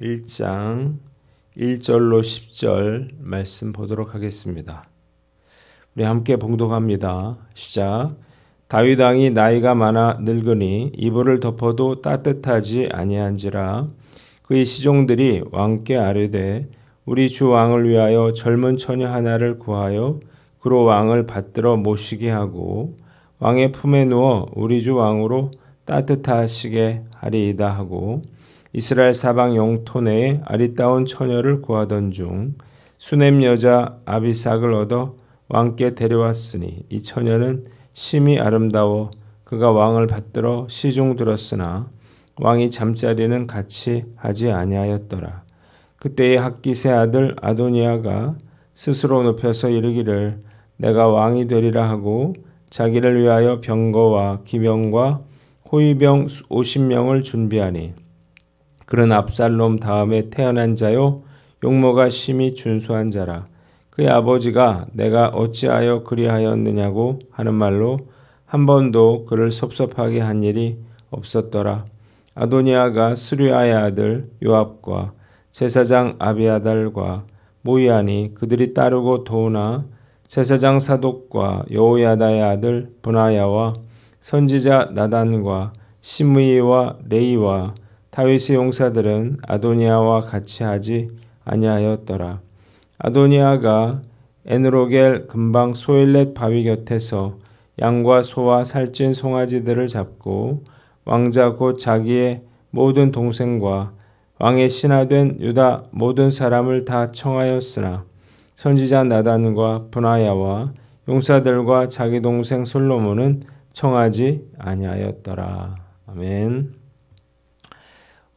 1장 1절로 10절 말씀 보도록 하겠습니다. 우리 함께 봉독합니다. 시작. 다윗 왕이 나이가 많아 늙으니 이불을 덮어도 따뜻하지 아니한지라. 그의 시종들이 왕께 아뢰되 우리 주 왕을 위하여 젊은 처녀 하나를 구하여 그로 왕을 받들어 모시게 하고 왕의 품에 누워 우리 주 왕으로 따뜻하시게 하리이다 하고 이스라엘 사방 영토 내에 아리따운 처녀를 구하던 중 수넴 여자 아비삭을 얻어 왕께 데려왔으니 이 처녀는 심히 아름다워 그가 왕을 받들어 시중 들었으나 왕이 잠자리는 같이 하지 아니하였더라. 그때의 학깃의 아들 아도니아가 스스로 높여서 이르기를 내가 왕이 되리라 하고 자기를 위하여 병거와 기병과 호위병 50명을 준비하니 그는 압살롬 다음에 태어난 자요 용모가 심히 준수한 자라. 그의 아버지가 내가 어찌하여 그리하였느냐고 하는 말로 한 번도 그를 섭섭하게 한 일이 없었더라. 아도니아가 스루야의 아들 요압과 제사장 아비아달과 모이아니 그들이 따르고 도우나 제사장 사독과 여호야다의 아들 브나야와 선지자 나단과 시므이와 레이와 다윗의 용사들은 아도니아와 같이 하지 아니하였더라. 아도니아가 에느로겔 근방 소일렛 바위 곁에서 양과 소와 살찐 송아지들을 잡고 왕자 곧 자기의 모든 동생과 왕의 신하된 유다 모든 사람을 다 청하였으나 선지자 나단과 브나야와 용사들과 자기 동생 솔로몬은 청하지 아니하였더라. 아멘.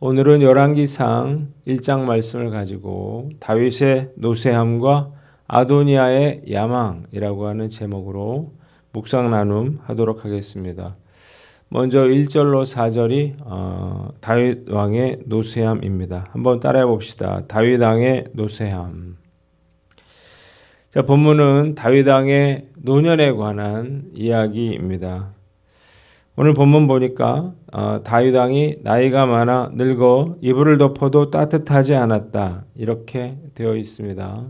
오늘은 열왕기상 1장 말씀을 가지고 다윗의 노쇠함과 아도니아의 야망이라고 하는 제목으로 묵상 나눔 하도록 하겠습니다. 먼저 1절로 4절이 다윗 왕의 노쇠함입니다. 한번 따라해 봅시다. 다윗 왕의 노쇠함. 자, 본문은 다윗 왕의 노년에 관한 이야기입니다. 오늘 본문 보니까 다윗 왕이 나이가 많아 늙어 이불을 덮어도 따뜻하지 않았다 이렇게 되어 있습니다.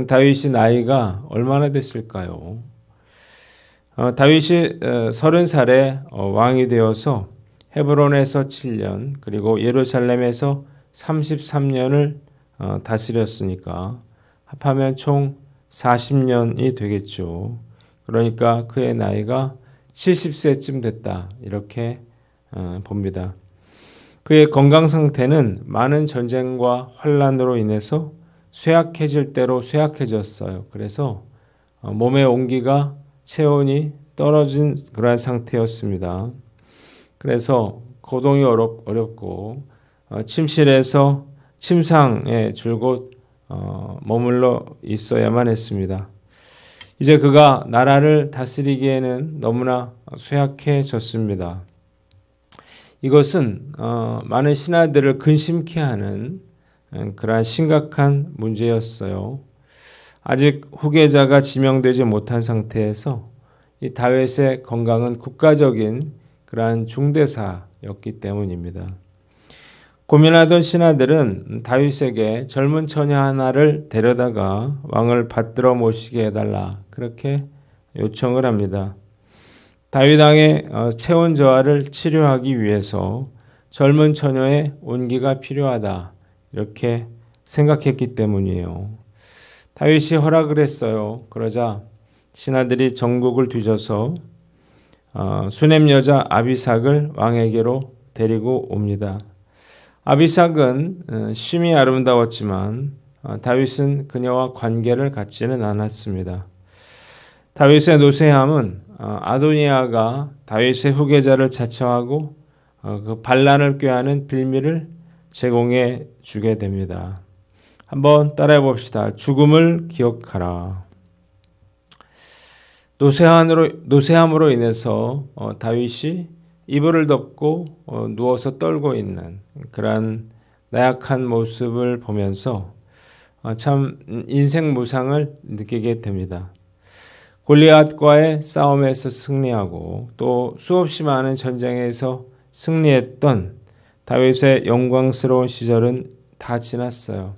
다윗이 나이가 얼마나 됐을까요? 다윗이 30살에 왕이 되어서 헤브론에서 7년 그리고 예루살렘에서 33년을 다스렸으니까 합하면 총 40년이 되겠죠. 그러니까 그의 나이가 70세쯤 됐다 이렇게 봅니다. 그의 건강 상태는 많은 전쟁과 환란으로 인해서 쇠약해질 대로 쇠약해졌어요. 그래서 몸의 온기가 체온이 떨어진 그러한 상태였습니다. 그래서 거동이 어렵고 침실에서 침상에 줄곧 머물러 있어야만 했습니다. 이제 그가 나라를 다스리기에는 너무나 쇠약해졌습니다. 이것은 많은 신하들을 근심케 하는 그러한 심각한 문제였어요. 아직 후계자가 지명되지 못한 상태에서 이 다윗의 건강은 국가적인 그러한 중대사였기 때문입니다. 고민하던 신하들은 다윗에게 젊은 처녀 하나를 데려다가 왕을 받들어 모시게 해달라 그렇게 요청을 합니다. 다윗 왕의 체온 저하를 치료하기 위해서 젊은 처녀의 온기가 필요하다 이렇게 생각했기 때문이에요. 다윗이 허락을 했어요. 그러자 신하들이 전국을 뒤져서 수넴 여자 아비삭을 왕에게로 데리고 옵니다. 아비삭은 심히 아름다웠지만 다윗은 그녀와 관계를 갖지는 않았습니다. 다윗의 노쇠함은 아도니아가 다윗의 후계자를 자처하고 그 반란을 꾀하는 빌미를 제공해 주게 됩니다. 한번 따라해 봅시다. 죽음을 기억하라. 노쇠함으로 인해서 다윗이 이불을 덮고 누워서 떨고 있는 그러한 나약한 모습을 보면서 참 인생 무상을 느끼게 됩니다. 골리앗과의 싸움에서 승리하고 또 수없이 많은 전쟁에서 승리했던 다윗의 영광스러운 시절은 다 지났어요.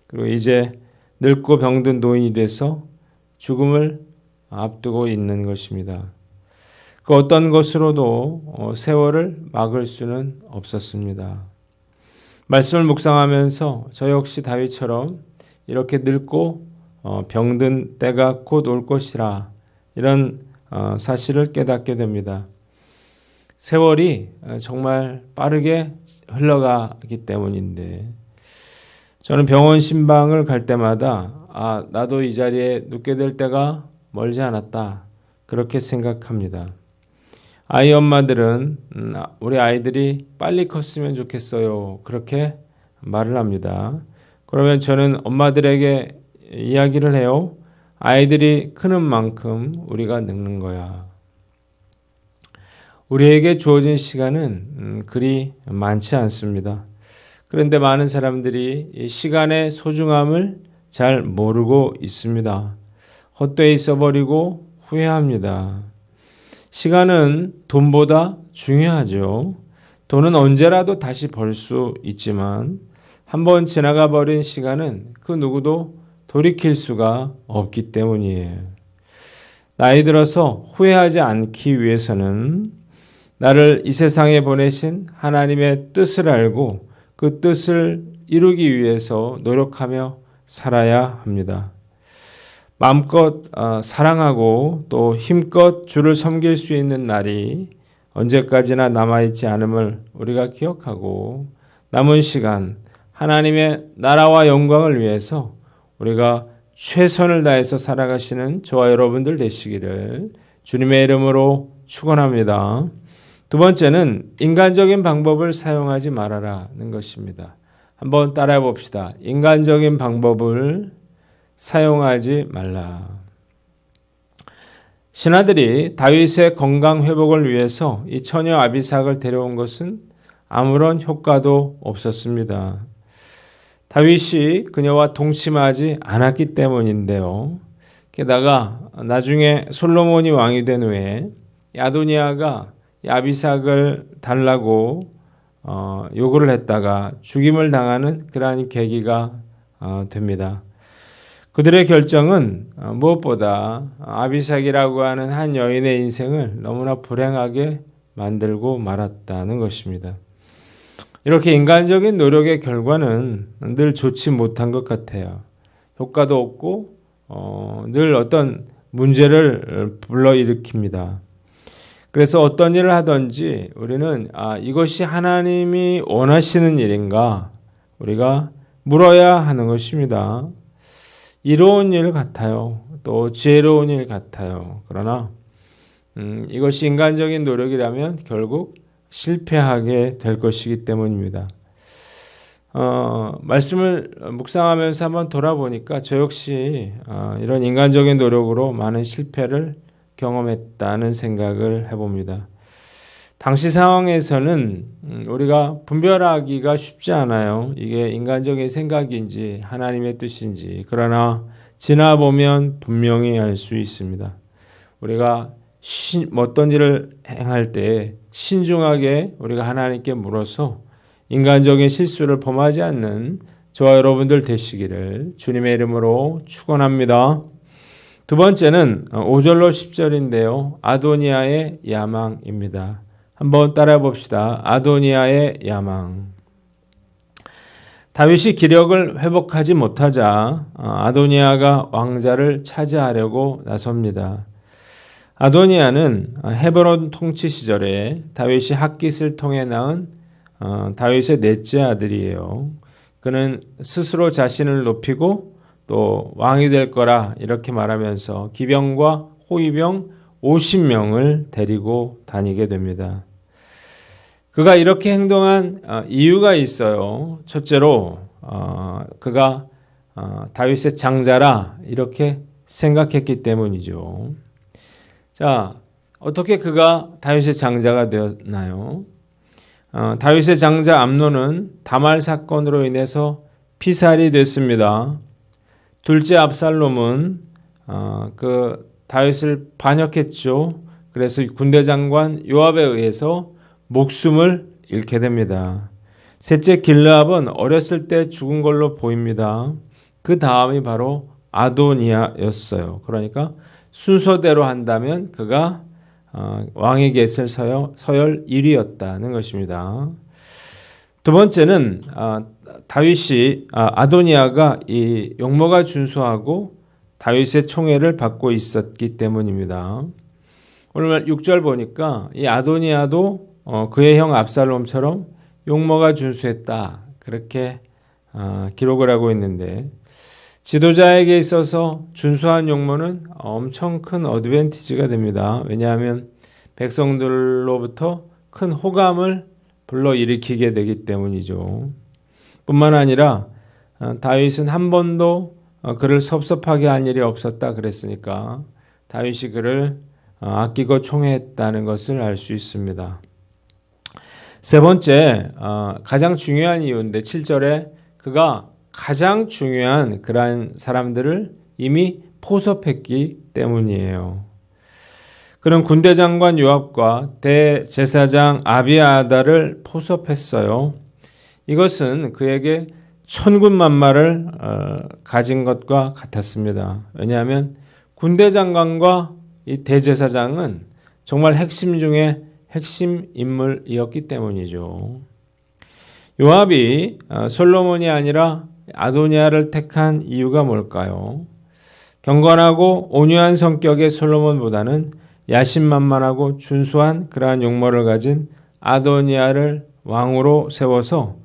그리고 이제 늙고 병든 노인이 돼서 죽음을 앞두고 있는 것입니다. 그 어떤 것으로도 세월을 막을 수는 없었습니다. 말씀을 묵상하면서 저 역시 다윗처럼 이렇게 늙고 병든 때가 곧 올 것이라 이런 사실을 깨닫게 됩니다. 세월이 정말 빠르게 흘러가기 때문인데 저는 병원 신방을 갈 때마다 나도 이 자리에 눕게 될 때가 멀지 않았다 그렇게 생각합니다. 아이 엄마들은 우리 아이들이 빨리 컸으면 좋겠어요 그렇게 말을 합니다. 그러면 저는 엄마들에게 이야기를 해요. 아이들이 크는 만큼 우리가 늙는 거야. 우리에게 주어진 시간은 그리 많지 않습니다. 그런데 많은 사람들이 이 시간의 소중함을 잘 모르고 있습니다. 헛되이 써버리고 후회합니다. 시간은 돈보다 중요하죠. 돈은 언제라도 다시 벌 수 있지만 한번 지나가 버린 시간은 그 누구도 돌이킬 수가 없기 때문이에요. 나이 들어서 후회하지 않기 위해서는 나를 이 세상에 보내신 하나님의 뜻을 알고 그 뜻을 이루기 위해서 노력하며 살아야 합니다. 마음껏 사랑하고 또 힘껏 주를 섬길 수 있는 날이 언제까지나 남아있지 않음을 우리가 기억하고 남은 시간 하나님의 나라와 영광을 위해서 우리가 최선을 다해서 살아가시는 저와 여러분들 되시기를 주님의 이름으로 축원합니다. 두 번째는 인간적인 방법을 사용하지 말아라는 것입니다. 한번 따라해 봅시다. 인간적인 방법을 사용하지 말라. 신하들이 다윗의 건강 회복을 위해서 이 처녀 아비삭을 데려온 것은 아무런 효과도 없었습니다. 다윗이 그녀와 동침하지 않았기 때문인데요. 게다가 나중에 솔로몬이 왕이 된 후에 아도니아가 아비삭을 달라고 요구를 했다가 죽임을 당하는 그러한 계기가 됩니다. 그들의 결정은 무엇보다 아비삭이라고 하는 한 여인의 인생을 너무나 불행하게 만들고 말았다는 것입니다. 이렇게 인간적인 노력의 결과는 늘 좋지 못한 것 같아요. 효과도 없고 늘 어떤 문제를 불러일으킵니다. 그래서 어떤 일을 하든지 우리는 이것이 하나님이 원하시는 일인가 우리가 물어야 하는 것입니다. 이로운 일 같아요. 또 지혜로운 일 같아요. 그러나 이것이 인간적인 노력이라면 결국 실패하게 될 것이기 때문입니다. 말씀을 묵상하면서 한번 돌아보니까 저 역시 이런 인간적인 노력으로 많은 실패를 경험했다는 생각을 해봅니다. 당시 상황에서는 우리가 분별하기가 쉽지 않아요. 이게 인간적인 생각인지 하나님의 뜻인지. 그러나 지나보면 분명히 알 수 있습니다. 우리가 어떤 일을 행할 때 신중하게 우리가 하나님께 물어서 인간적인 실수를 범하지 않는 저와 여러분들 되시기를 주님의 이름으로 축원합니다. 두 번째는 5절로 10절인데요. 아도니아의 야망입니다. 한번 따라해 봅시다. 아도니아의 야망. 다윗이 기력을 회복하지 못하자 아도니아가 왕자를 차지하려고 나섭니다. 아도니아는 헤브론 통치 시절에 다윗이 핫깃을 통해 낳은 다윗의 넷째 아들이에요. 그는 스스로 자신을 높이고 또 왕이 될 거라 이렇게 말하면서 기병과 호위병 50명을 데리고 다니게 됩니다. 그가 이렇게 행동한 이유가 있어요. 첫째로 그가 다윗의 장자라 이렇게 생각했기 때문이죠. 자, 어떻게 그가 다윗의 장자가 되었나요? 다윗의 장자 암논은 다말 사건으로 인해서 피살이 됐습니다. 둘째 압살롬은 그 다윗을 반역했죠. 그래서 군대 장관 요압에 의해서 목숨을 잃게 됩니다. 셋째 길르압은 어렸을 때 죽은 걸로 보입니다. 그 다음이 바로 아도니아였어요. 그러니까 순서대로 한다면 그가 왕의 곁을 서열 1위였다는 것입니다. 두 번째는 다윗이 아도니아가 이 용모가 준수하고 다윗의 총애를 받고 있었기 때문입니다. 오늘 6절 보니까 이 아도니아도 그의 형 압살롬처럼 용모가 준수했다. 그렇게 기록을 하고 있는데 지도자에게 있어서 준수한 용모는 엄청 큰 어드밴티지가 됩니다. 왜냐하면 백성들로부터 큰 호감을 불러일으키게 되기 때문이죠. 뿐만 아니라 다윗은 한 번도 그를 섭섭하게 한 일이 없었다 그랬으니까 다윗이 그를 아끼고 총애했다는 것을 알 수 있습니다. 세 번째, 가장 중요한 이유인데 7절에 그가 가장 중요한 그러한 사람들을 이미 포섭했기 때문이에요. 그는 군대 장관 요압과 대제사장 아비아다를 포섭했어요. 이것은 그에게 천군만마를 가진 것과 같았습니다. 왜냐하면 군대 장관과 이 대제사장은 정말 핵심 중에 핵심 인물이었기 때문이죠. 요압이 솔로몬이 아니라 아도니아를 택한 이유가 뭘까요? 경건하고 온유한 성격의 솔로몬보다는 야심만만하고 준수한 그러한 용모를 가진 아도니아를 왕으로 세워서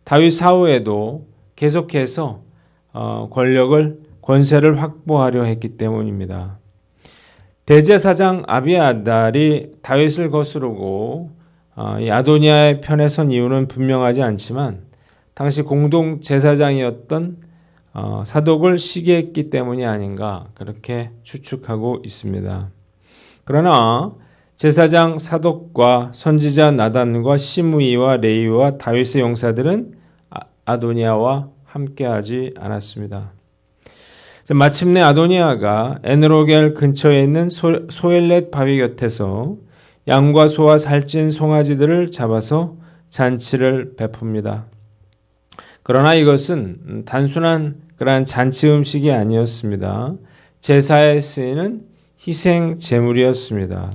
다윗 사후에도 계속해서 권세를 확보하려 했기 때문입니다. 대제사장 아비아달이 다윗을 거스르고 이 아도니아의 편에 선 이유는 분명하지 않지만 당시 공동 제사장이었던 사독을 시기했기 때문이 아닌가 그렇게 추측하고 있습니다. 그러나 제사장 사독과 선지자 나단과 시므이와 레위와 다윗의 용사들은 아도니아와 함께하지 않았습니다. 마침내 아도니아가 에느로겔 근처에 있는 소엘렛 바위 곁에서 양과 소와 살찐 송아지들을 잡아서 잔치를 베풉니다. 그러나 이것은 단순한 그러한 잔치 음식이 아니었습니다. 제사에 쓰이는 희생 제물이었습니다.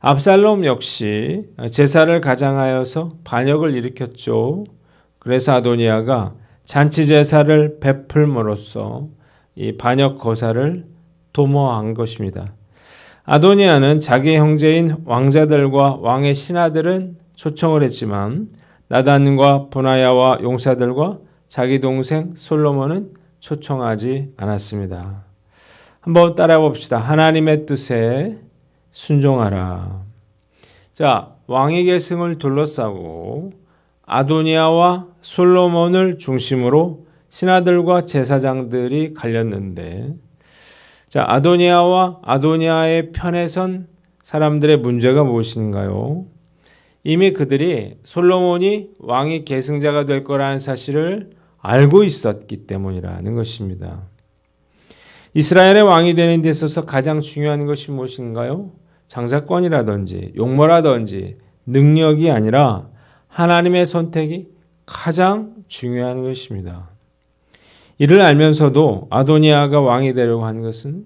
압살롬 역시 제사를 가장하여서 반역을 일으켰죠. 그래서 아도니아가 잔치 제사를 베풀므로써 이 반역 거사를 도모한 것입니다. 아도니아는 자기 형제인 왕자들과 왕의 신하들은 초청을 했지만 나단과 보나야와 용사들과 자기 동생 솔로몬은 초청하지 않았습니다. 한번 따라해 봅시다. 하나님의 뜻에 순종하라. 자, 왕의 계승을 둘러싸고 아도니아와 솔로몬을 중심으로 신하들과 제사장들이 갈렸는데, 자, 아도니아와 아도니아의 편에 선 사람들의 문제가 무엇인가요? 이미 그들이 솔로몬이 왕의 계승자가 될 거라는 사실을 알고 있었기 때문이라는 것입니다. 이스라엘의 왕이 되는 데 있어서 가장 중요한 것이 무엇인가요? 장사권이라든지 용모라든지 능력이 아니라 하나님의 선택이 가장 중요한 것입니다. 이를 알면서도 아도니아가 왕이 되려고 하는 것은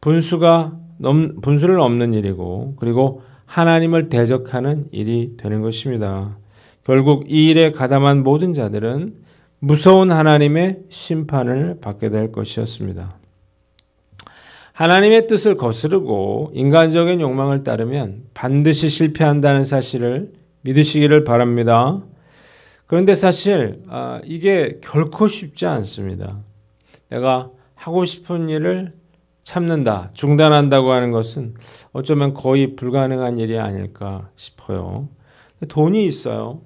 분수를 넘는 일이고 그리고 하나님을 대적하는 일이 되는 것입니다. 결국 이 일에 가담한 모든 자들은 무서운 하나님의 심판을 받게 될 것이었습니다. 하나님의 뜻을 거스르고 인간적인 욕망을 따르면 반드시 실패한다는 사실을 믿으시기를 바랍니다. 그런데 사실 이게 결코 쉽지 않습니다. 내가 하고 싶은 일을 참는다, 중단한다고 하는 것은 어쩌면 거의 불가능한 일이 아닐까 싶어요. 돈이 있어요.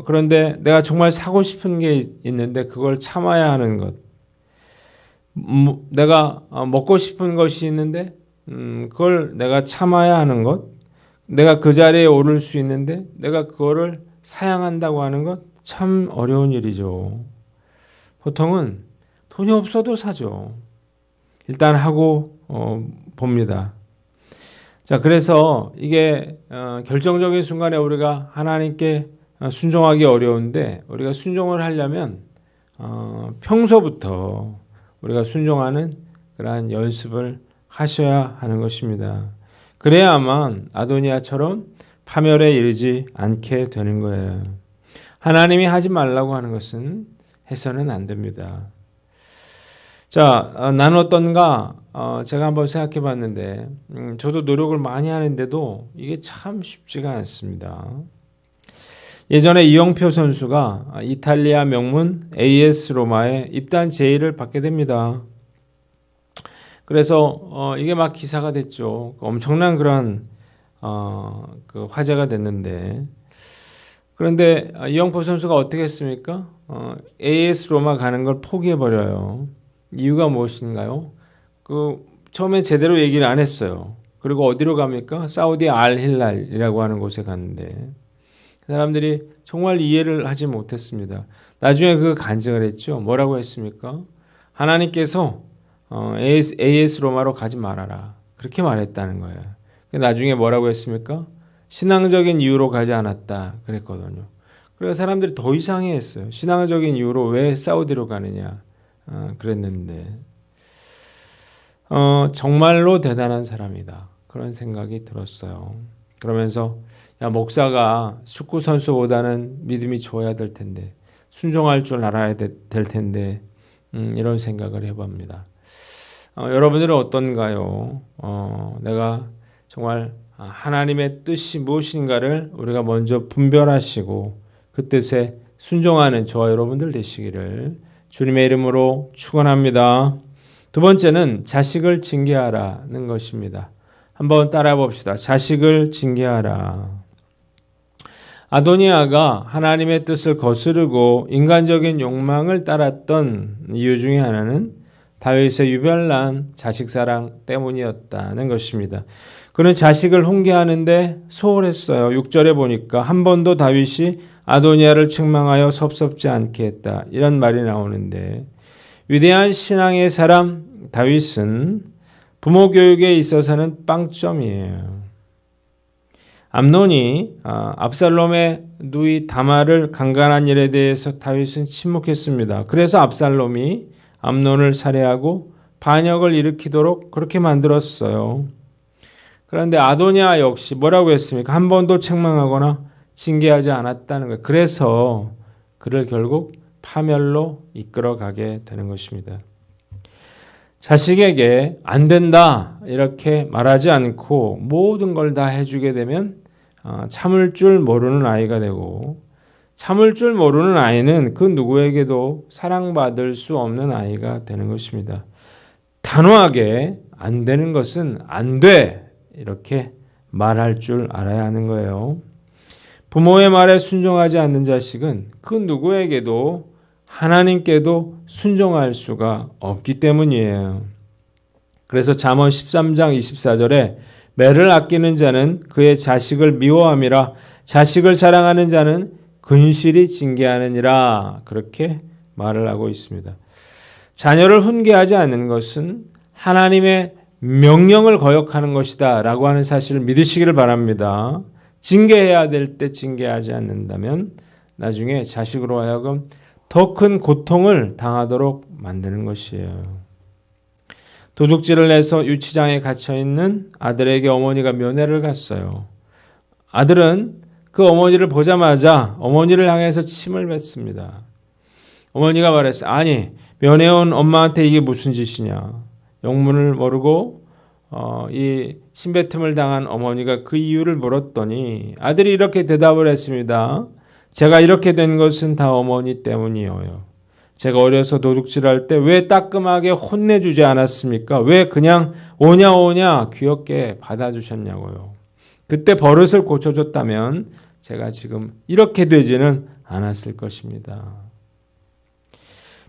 그런데 내가 정말 사고 싶은 게 있는데 그걸 참아야 하는 것. 내가 먹고 싶은 것이 있는데 그걸 내가 참아야 하는 것. 내가 그 자리에 오를 수 있는데 내가 그거를 사양한다고 하는 것 참 어려운 일이죠. 보통은 돈이 없어도 사죠. 일단 하고 봅니다. 자, 그래서 이게 결정적인 순간에 우리가 하나님께 순종하기 어려운데 우리가 순종을 하려면 평소부터 우리가 순종하는 그러한 연습을 하셔야 하는 것입니다. 그래야만 아도니아처럼 파멸에 이르지 않게 되는 거예요. 하나님이 하지 말라고 하는 것은 해서는 안 됩니다. 자, 나는 어떤가? 제가 한번 생각해 봤는데, 저도 노력을 많이 하는데도 이게 참 쉽지가 않습니다. 예전에 이영표 선수가 이탈리아 명문 AS 로마에 입단 제의를 받게 됩니다. 그래서 이게 막 기사가 됐죠. 엄청난 그런 그 화제가 됐는데, 그런데 이영표 선수가 어떻게 했습니까? AS 로마 가는 걸 포기해 버려요. 이유가 무엇인가요? 처음에 제대로 얘기를 안 했어요. 그리고 어디로 갑니까? 사우디 알 힐랄이라고 하는 곳에 갔는데 사람들이 정말 이해를 하지 못했습니다. 나중에 간증을 했죠. 뭐라고 했습니까? 하나님께서 AS 로마로 가지 말아라. 그렇게 말했다는 거예요. 나중에 뭐라고 했습니까? 신앙적인 이유로 가지 않았다. 그랬거든요. 그래서 사람들이 더 이상해했어요. 신앙적인 이유로 왜 사우디로 가느냐. 그랬는데 정말로 대단한 사람이다. 그런 생각이 들었어요. 그러면서 야, 목사가 축구 선수보다는 믿음이 좋아야 될 텐데 순종할 줄 알아야 될 텐데 이런 생각을 해봅니다. 여러분들은 어떤가요? 내가 정말 하나님의 뜻이 무엇인가를 우리가 먼저 분별하시고 그 뜻에 순종하는 저와 여러분들 되시기를 주님의 이름으로 축원합니다. 두 번째는 자식을 징계하라는 것입니다. 한번 따라해 봅시다. 자식을 징계하라. 아도니아가 하나님의 뜻을 거스르고 인간적인 욕망을 따랐던 이유 중에 하나는 다윗의 유별난 자식사랑 때문이었다는 것입니다. 그는 자식을 훈계하는데 소홀했어요. 6절에 보니까 한 번도 다윗이 아도니아를 책망하여 섭섭지 않게 했다. 이런 말이 나오는데 위대한 신앙의 사람 다윗은 부모 교육에 있어서는 빵점이에요. 암논이 압살롬의 누이 다말을 강간한 일에 대해서 다윗은 침묵했습니다. 그래서 압살롬이 암논을 살해하고 반역을 일으키도록 그렇게 만들었어요. 그런데 아도니아 역시 뭐라고 했습니까? 한 번도 책망하거나 징계하지 않았다는 거예요. 그래서 그를 결국 파멸로 이끌어가게 되는 것입니다. 자식에게 안 된다 이렇게 말하지 않고 모든 걸 다 해주게 되면 참을 줄 모르는 아이가 되고 참을 줄 모르는 아이는 그 누구에게도 사랑받을 수 없는 아이가 되는 것입니다. 단호하게 안 되는 것은 안 돼 이렇게 말할 줄 알아야 하는 거예요. 부모의 말에 순종하지 않는 자식은 그 누구에게도 하나님께도 순종할 수가 없기 때문이에요. 그래서 잠언 13장 24절에 매를 아끼는 자는 그의 자식을 미워함이라 자식을 사랑하는 자는 근실이 징계하느니라 그렇게 말을 하고 있습니다. 자녀를 훈계하지 않는 것은 하나님의 명령을 거역하는 것이다 라고 하는 사실을 믿으시기를 바랍니다. 징계해야 될 때 징계하지 않는다면 나중에 자식으로 하여금 더 큰 고통을 당하도록 만드는 것이에요. 도둑질을 해서 유치장에 갇혀있는 아들에게 어머니가 면회를 갔어요. 아들은 그 어머니를 보자마자 어머니를 향해서 침을 뱉습니다. 어머니가 말했어요. 아니, 면회 온 엄마한테 이게 무슨 짓이냐. 영문을 모르고 이 침뱉음을 당한 어머니가 그 이유를 물었더니 아들이 이렇게 대답을 했습니다. 제가 이렇게 된 것은 다 어머니 때문이에요. 제가 어려서 도둑질할 때 왜 따끔하게 혼내주지 않았습니까? 왜 그냥 오냐 귀엽게 받아주셨냐고요. 그때 버릇을 고쳐줬다면 제가 지금 이렇게 되지는 않았을 것입니다.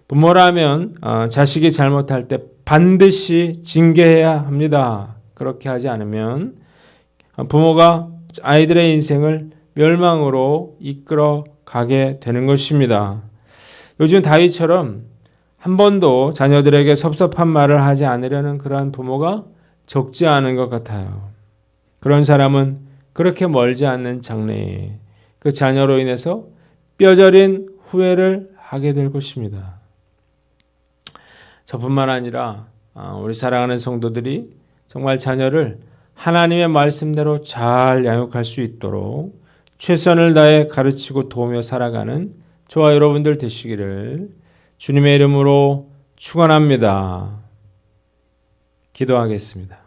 부모라면 자식이 잘못할 때 반드시 징계해야 합니다. 그렇게 하지 않으면 부모가 아이들의 인생을 멸망으로 이끌어 가게 되는 것입니다. 요즘 다윗처럼 한 번도 자녀들에게 섭섭한 말을 하지 않으려는 그러한 부모가 적지 않은 것 같아요. 그런 사람은 그렇게 멀지 않는 장래에 그 자녀로 인해서 뼈저린 후회를 하게 될 것입니다. 저뿐만 아니라 우리 사랑하는 성도들이 정말 자녀를 하나님의 말씀대로 잘 양육할 수 있도록 최선을 다해 가르치고 도우며 살아가는 저와 여러분들 되시기를 주님의 이름으로 축원합니다. 기도하겠습니다.